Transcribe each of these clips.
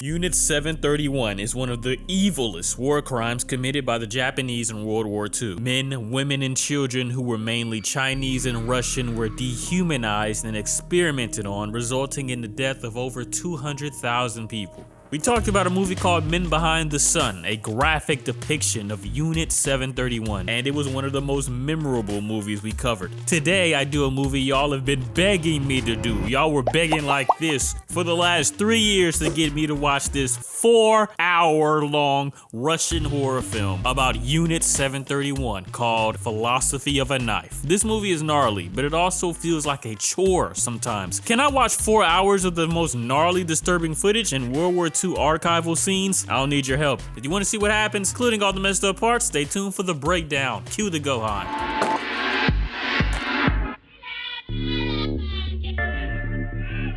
Unit 731 is one of the evilest war crimes committed by the Japanese in World War II. Men, women, and children who were mainly Chinese and Russian were dehumanized and experimented on, resulting in the death of over 200,000 people. We talked about a movie called Men Behind the Sun, a graphic depiction of Unit 731, and it was one of the most memorable movies we covered. Today, I do a movie y'all have been begging me to do. Y'all were begging like this for the last 3 years to get me to watch this 4-hour-long Russian horror film about Unit 731 called Philosophy of a Knife. This movie is gnarly, but it also feels like a chore sometimes. Can I watch 4 hours of the most gnarly, disturbing footage in World War II archival scenes? I don't need your help. If you want to see what happens, including all the messed up parts, stay tuned for the breakdown. Cue the Gohan.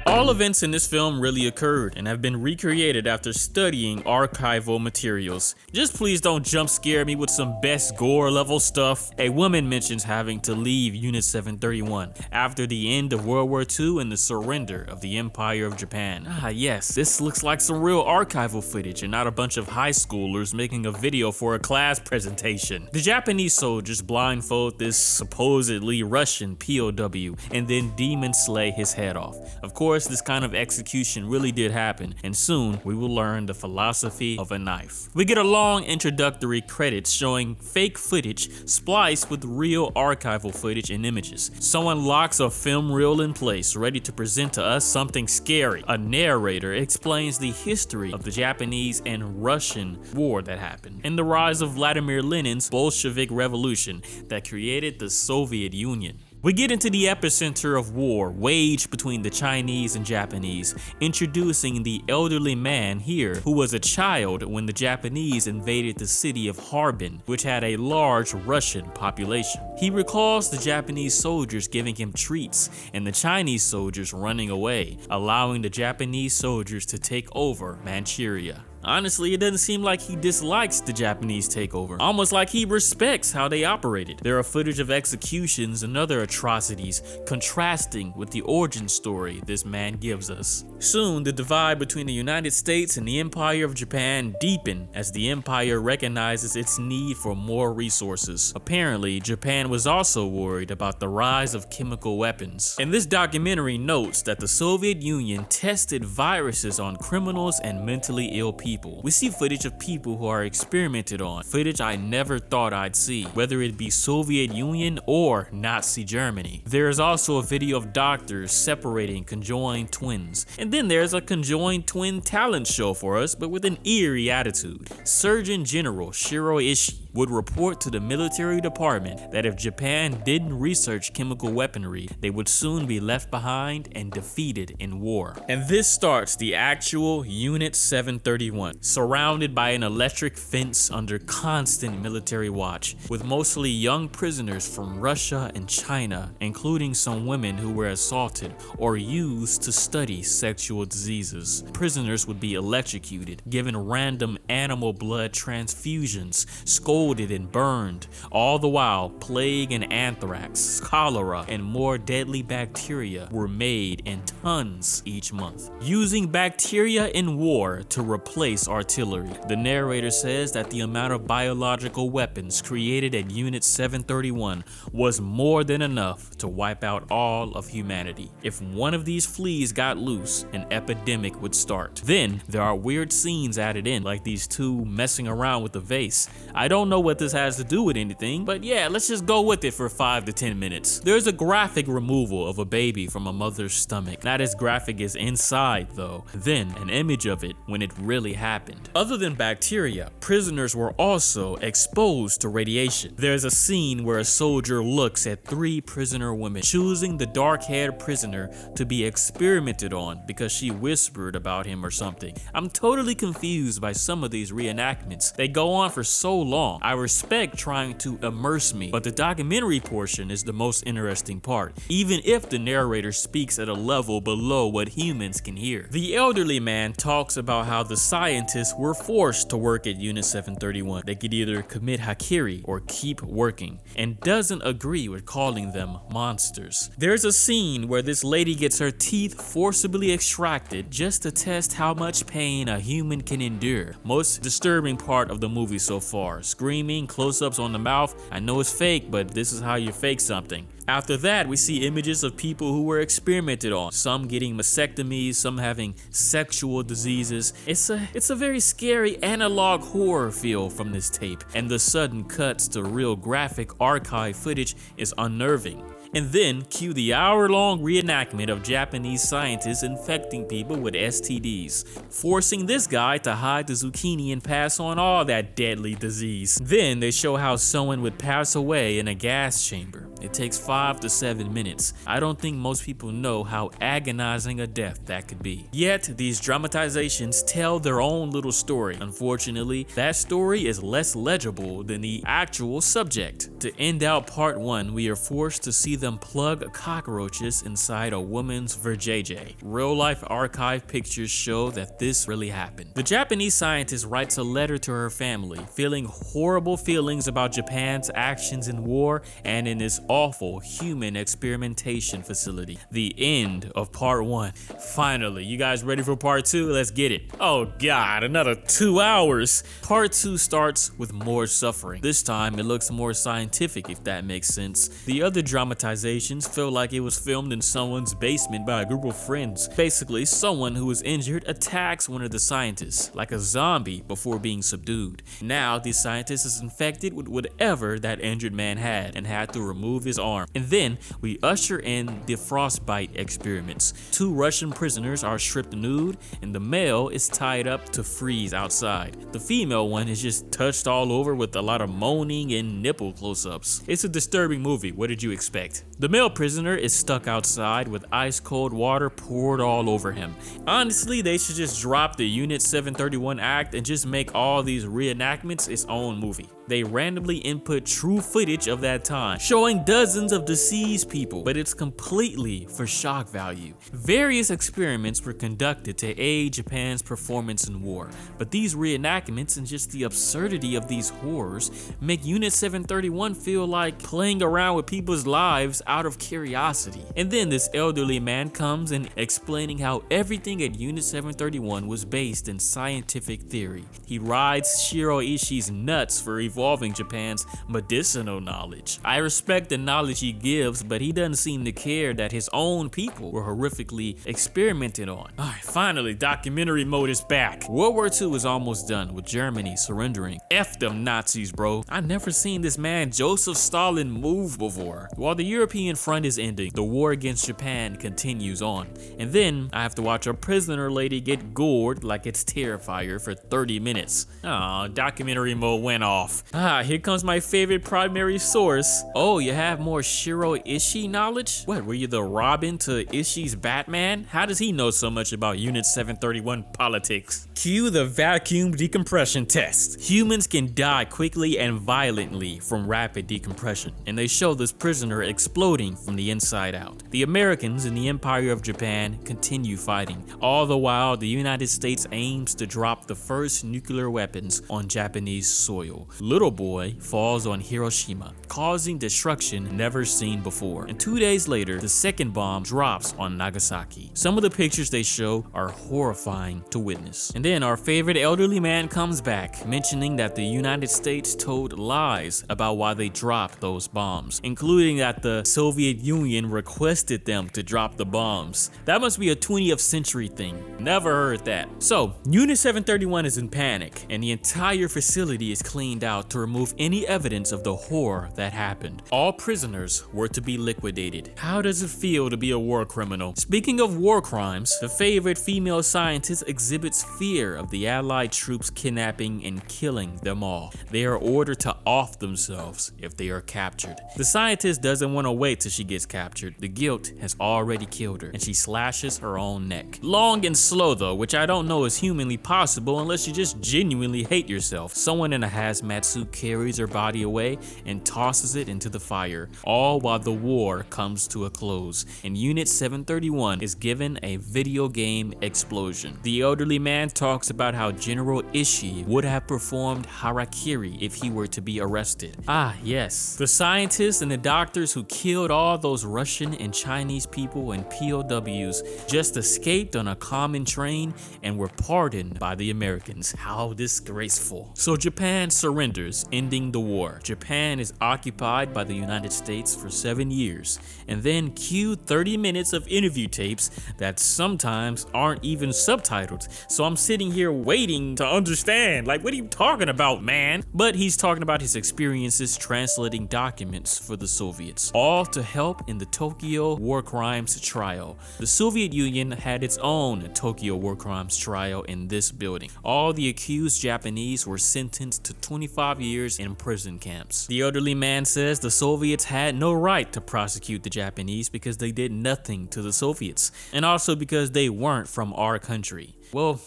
All events in this film really occurred and have been recreated after studying archival materials. Just please don't jump scare me with some best gore level stuff. A woman mentions having to leave Unit 731 after the end of World War II and the surrender of the Empire of Japan. Yes, this looks like some real archival footage and not a bunch of high schoolers making a video for a class presentation. The Japanese soldiers blindfold this supposedly Russian POW and then demon slay his head off. Of course, this kind of execution really did happen, and soon we will learn the philosophy of a knife. We get a long introductory credits showing fake footage spliced with real archival footage and images. Someone locks a film reel in place, ready to present to us something scary. A narrator explains the history of the Japanese and Russian war that happened, and the rise of Vladimir Lenin's Bolshevik Revolution that created the Soviet Union. We get into the epicenter of war waged between the Chinese and Japanese, introducing the elderly man here who was a child when the Japanese invaded the city of Harbin, which had a large Russian population. He recalls the Japanese soldiers giving him treats and the Chinese soldiers running away, allowing the Japanese soldiers to take over Manchuria. Honestly, it doesn't seem like he dislikes the Japanese takeover, almost like he respects how they operated. There are footage of executions and other atrocities contrasting with the origin story this man gives us. Soon, the divide between the United States and the Empire of Japan deepen as the empire recognizes its need for more resources. Apparently, Japan was also worried about the rise of chemical weapons. And this documentary notes that the Soviet Union tested viruses on criminals and mentally ill people. We see footage of people who are experimented on, footage I never thought I'd see, whether it be Soviet Union or Nazi Germany. There is also a video of doctors separating conjoined twins. And then there's a conjoined twin talent show for us, but with an eerie attitude. Surgeon General Shiro Ishii would report to the military department that if Japan didn't research chemical weaponry, they would soon be left behind and defeated in war. And this starts the actual Unit 731, surrounded by an electric fence under constant military watch, with mostly young prisoners from Russia and China, including some women who were assaulted or used to study sexual diseases. Prisoners would be electrocuted, given random animal blood transfusions, scolded and burned, all the while plague and anthrax, cholera, and more deadly bacteria were made in tons each month. Using bacteria in war to replace artillery. The narrator says that the amount of biological weapons created at Unit 731 was more than enough to wipe out all of humanity. If one of these fleas got loose, an epidemic would start. Then there are weird scenes added in, like these two messing around with the vase. I don't know what this has to do with anything, but yeah, let's just go with it for 5 to 10 minutes. There's a graphic removal of a baby from a mother's stomach. Not as graphic as inside though. Then an image of it when it really happened. Other than bacteria, prisoners were also exposed to radiation. There's a scene where a soldier looks at 3 prisoner women, choosing the dark-haired prisoner to be experimented on because she whispered about him or something. I'm totally confused by some of these reenactments. They go on for so long. I respect trying to immerse me, but the documentary portion is the most interesting part, even if the narrator speaks at a level below what humans can hear. The elderly man talks about how the scientists were forced to work at Unit 731. They could either commit harakiri or keep working, and doesn't agree with calling them monsters. There's a scene where this lady gets her teeth forcibly extracted just to test how much pain a human can endure. Most disturbing part of the movie so far. Screaming, close-ups on the mouth. I know it's fake, but this is how you fake something. After that, we see images of people who were experimented on, some getting mastectomies, some having sexual diseases. It's a very scary analog horror feel from this tape, and the sudden cuts to real graphic archive footage is unnerving. And then cue the hour-long reenactment of Japanese scientists infecting people with STDs, forcing this guy to hide the zucchini and pass on all that deadly disease. Then they show how someone would pass away in a gas chamber. It takes 5 to 7 minutes. I don't think most people know how agonizing a death that could be. Yet, these dramatizations tell their own little story. Unfortunately, that story is less legible than the actual subject. To end out part 1, we are forced to see them plug cockroaches inside a woman's vajayjay. Real-life archive pictures show that this really happened. The Japanese scientist writes a letter to her family, feeling horrible feelings about Japan's actions in war and in its awful human experimentation facility. The end of part 1. Finally, you guys ready for part 2? Let's get it. Oh god, another 2 hours. Part 2 starts with more suffering. This time it looks more scientific, if that makes sense. The other dramatizations feel like it was filmed in someone's basement by a group of friends. Basically, someone who is injured attacks one of the scientists, like a zombie, before being subdued. Now, the scientist is infected with whatever that injured man had and had to remove his arm. And then we usher in the frostbite experiments. 2 Russian prisoners are stripped nude, and the male is tied up to freeze outside. The female one is just touched all over with a lot of moaning and nipple close-ups. It's a disturbing movie. What did you expect? The male prisoner is stuck outside with ice cold water poured all over him. Honestly, they should just drop the Unit 731 act and just make all these reenactments its own movie. They randomly input true footage of that time, showing dozens of deceased people, but it's completely for shock value. Various experiments were conducted to aid Japan's performance in war, but these reenactments and just the absurdity of these horrors make Unit 731 feel like playing around with people's lives out of curiosity. And then this elderly man comes and explaining how everything at Unit 731 was based in scientific theory. He rides Shiro Ishii's nuts for evolving Japan's medicinal knowledge. I respect the knowledge he gives, but he doesn't seem to care that his own people were horrifically experimented on. Alright, finally, documentary mode is back. World War II is almost done, with Germany surrendering. F them Nazis, bro. I never seen this man Joseph Stalin move before. While the European front is ending, the war against Japan continues on. And then I have to watch a prisoner lady get gored like it's Terrifier for 30 minutes. Aw, documentary mode went off. Here comes my favorite primary source. Oh, you have more Shiro Ishii knowledge? What, were you the Robin to Ishii's Batman? How does he know so much about Unit 731 politics? Cue the vacuum decompression test. Humans can die quickly and violently from rapid decompression, and they show this prisoner exploding from the inside out. The Americans in the Empire of Japan continue fighting. All the while, the United States aims to drop the first nuclear weapons on Japanese soil. Little boy falls on Hiroshima, causing destruction never seen before. And 2 days later, the second bomb drops on Nagasaki. Some of the pictures they show are horrifying to witness. And then our favorite elderly man comes back, mentioning that the United States told lies about why they dropped those bombs, including that the Soviet Union requested them to drop the bombs. That must be a 20th century thing. Never heard that. So, Unit 731 is in panic, and the entire facility is cleaned out to remove any evidence of the horror that happened. All prisoners were to be liquidated. How does it feel to be a war criminal? Speaking of war crimes, the favorite female scientist exhibits fear of the Allied troops kidnapping and killing them all. They are ordered to off themselves if they are captured. The scientist doesn't want to wait till she gets captured. The guilt has already killed her, and she slashes her own neck. Long and slow though, which I don't know is humanly possible unless you just genuinely hate yourself. Someone in a hazmat suit carries her body away and tosses it into the fire, all while the war comes to a close, and Unit 731 is given a video game explosion. The elderly man talks about how General Ishii would have performed harakiri if he were to be arrested. Ah, yes. The scientists and the doctors who killed all those Russian and Chinese people and POWs just escaped on a common train and were pardoned by the Americans. How disgraceful. So Japan surrenders, ending the war. Japan is occupied by the United States for 7 years, and then cue 30 minutes of interview tapes that sometimes aren't even subtitled. So I'm sitting here waiting to understand, like, what are you talking about, man? But he's talking about his experiences translating documents for the Soviets, all to help in the Tokyo war crimes trial. The Soviet Union had its own Tokyo war crimes trial in this building. All the accused Japanese were sentenced to 25 years in prison camps. The elderly man says the Soviets had no right to prosecute the Japanese because they did nothing to the Soviets, and also because they weren't from our country. Well,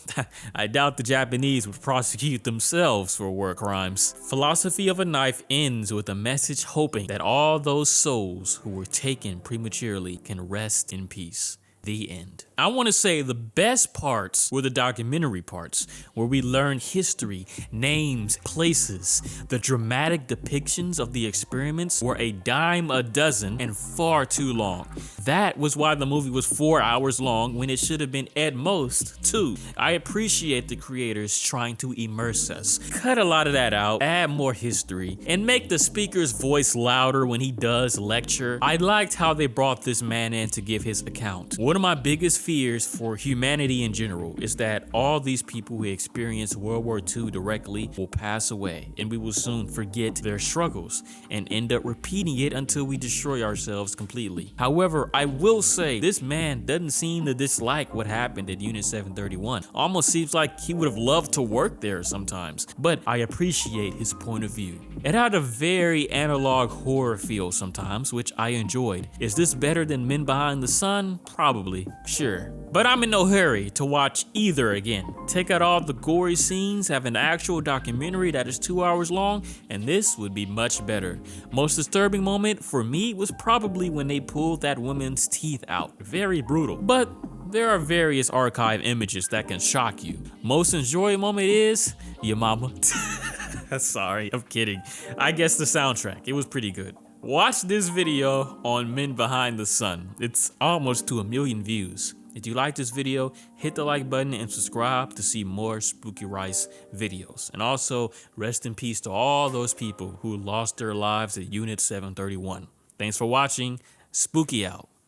I doubt the Japanese would prosecute themselves for war crimes. Philosophy of a Knife ends with a message hoping that all those souls who were taken prematurely can rest in peace. The end. I want to say the best parts were the documentary parts, where we learned history, names, places. The dramatic depictions of the experiments were a dime a dozen and far too long. That was why the movie was 4 hours long when it should have been at most 2. I appreciate the creators trying to immerse us. Cut a lot of that out, add more history, and make the speaker's voice louder when he does lecture. I liked how they brought this man in to give his account. One of my biggest fears for humanity in general is that all these people who experienced World War II directly will pass away, and we will soon forget their struggles and end up repeating it until we destroy ourselves completely. However, I will say this man doesn't seem to dislike what happened at Unit 731. Almost seems like he would have loved to work there sometimes, but I appreciate his point of view. It had a very analog horror feel sometimes, which I enjoyed. Is this better than Men Behind the Sun? Probably. Sure. But I'm in no hurry to watch either again. Take out all the gory scenes, have an actual documentary that is 2 hours long, and this would be much better. Most disturbing moment for me was probably when they pulled that woman's teeth out. Very brutal. But there are various archive images that can shock you. Most enjoyable moment is your mama. Sorry, I'm kidding. I guess the soundtrack, it was pretty good. Watch this video on Men Behind the Sun. It's almost to 1 million views. If you like this video, hit the like button and subscribe to see more Spooky Rice videos. And also, rest in peace to all those people who lost their lives at Unit 731. Thanks for watching. Spooky out.